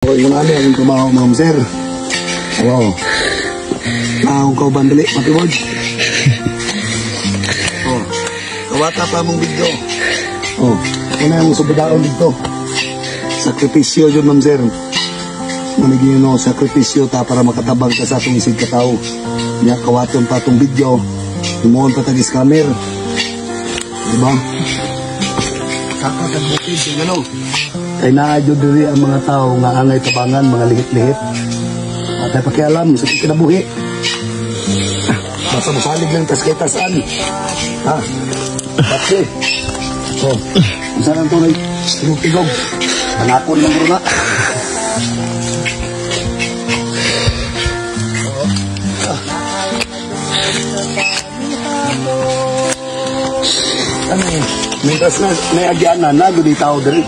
Okay, yung ano, yung tumaho, ma'am sir. Oo. Naong ko bandali, matiwag. Oh, kawata pa mong video. Oh, una yung subadaon dito. Sakripisyo yun, ma'am sir. Manigin no, sakripisyo ta para makatabang ka sa itong isig katao. Niya, kawaton pa itong video. Tumuhon pa tagis kamer. Diba? Saka tagbukid yung ano. Kaya naadyo diri ang mga tao nga angay tabangan, mga lihit-lihit. At ay pakialam, sa kinabuhi. Basta masalig lang tas kay tasan. Ha? Bakit? So, isa lang tunay, tigog-tigog. Panakon lang bro na. Ano eh, mientras na may agyan na, nagod tao diri.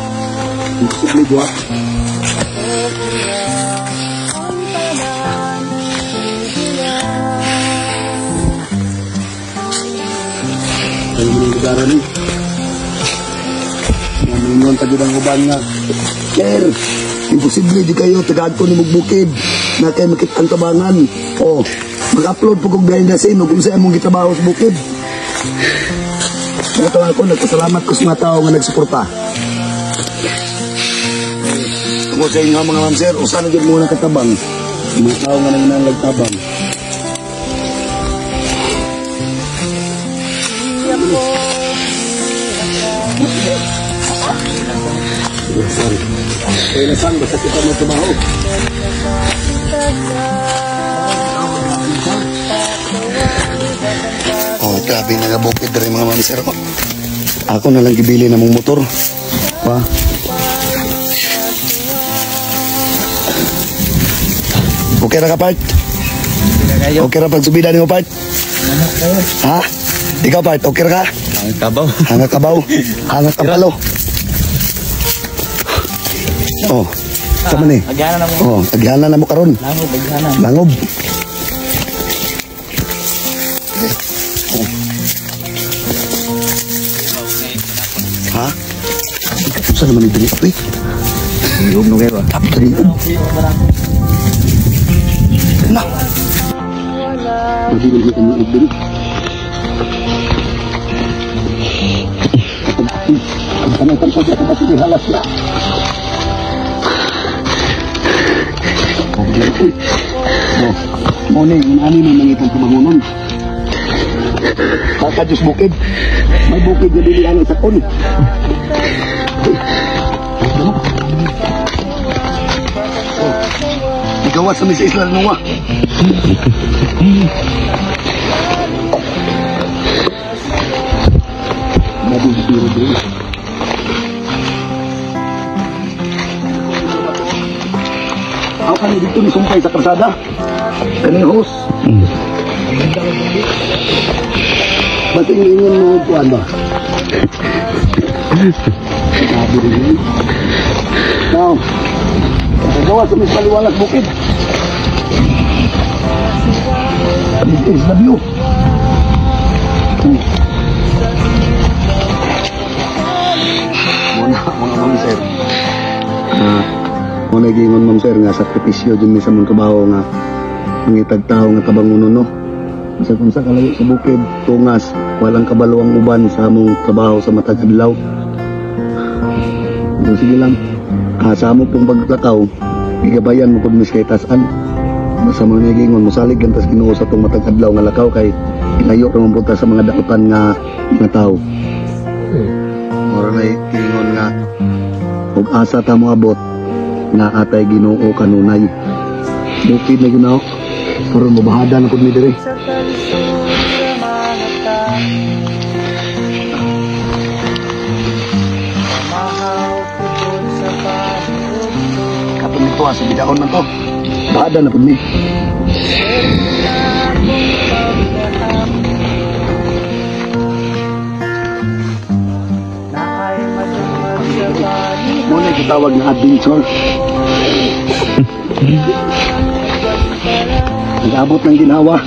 Imposible gua. Ano yung lugaran ni? Namingon tagid ang uban nga. Sir, imposible di kayo tagad ko ni Mugbukid na kayo makitang tabangan. O, mag-upload po kong behind the scene o kung saan mong gitrabaho sa bukid. Ito ako, nagpasalamat ko sa mga tao nga nagsuporta. Ako sa inyo mga ma'am sir, usan na muna katabang. Mga tao nga nang nagtabang. Sorry. Kaya nasan, basta kita mo trabaho. Oh, grabe na nabukid rin mga ma'am sir. Ako na lang gibili na mong motor. Pa? Okay na ka, Part? Okay na pag subida niyo, Part? Ha? Ikaw, Part, okay na ka? Hangat kabaw. Hangat kabaw. Hangat kabalo. Oh, sama ni. Agyanan na mo. Oh, agyanan na mo karon. Langob, agyanan. Langob. Ha? Saan naman yung dinit, eh? Iyog no kayo. Tapos na rin. Na! Madilig na kami ibig. Ang panatang sabi ako kasi halas na. Muna yung ani na mangitang kumangunan. Kaka Diyos bukid. May bukid na dilihan ng sakon. Gawas sa misa Isla Nuwa. Ako kani dito ni sumpay sa kalsada. Kaning host. Ba't ingon mo po ano? Sabi rin. Now, gawa sa mis paliwalas bukid. This is the view. Muna, mga ma'am sir. Muna gingon ma'am sir nga sakripisyo din sa mong trabaho nga mangitag tao nga tabanguno no. Sa kung sa kalayo sa bukid, tungas, walang kabaluang uban sa among trabaho sa matag adlaw. So, sige lang. Sa amo pong paglakaw, igabayan mo kung miskay tasan. Sa mga nagingon, musalig yan tas kinuha sa itong matag adlaw nga lakaw kay inayo naman punta sa mga dakutan nga tao. Mura na ingon nga ug asa ta mo abot nga atay Ginoo kanunay. Bukid na Ginoo. Pero mabahada na pud mi diri. Kapag ito sa bidaon na to. Bahada na pud mi. Muna kitawag na adventure. Nag-abot ng ginhawa.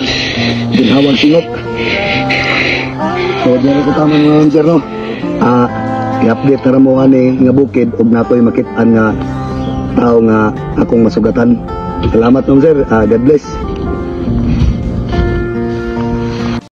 Ginhawang singot. So, dyan ko tama mga sir, no? I-update na mo nga nga bukid o nato'y makitaan nga tao nga akong masugatan. Salamat ma'am sir. God bless.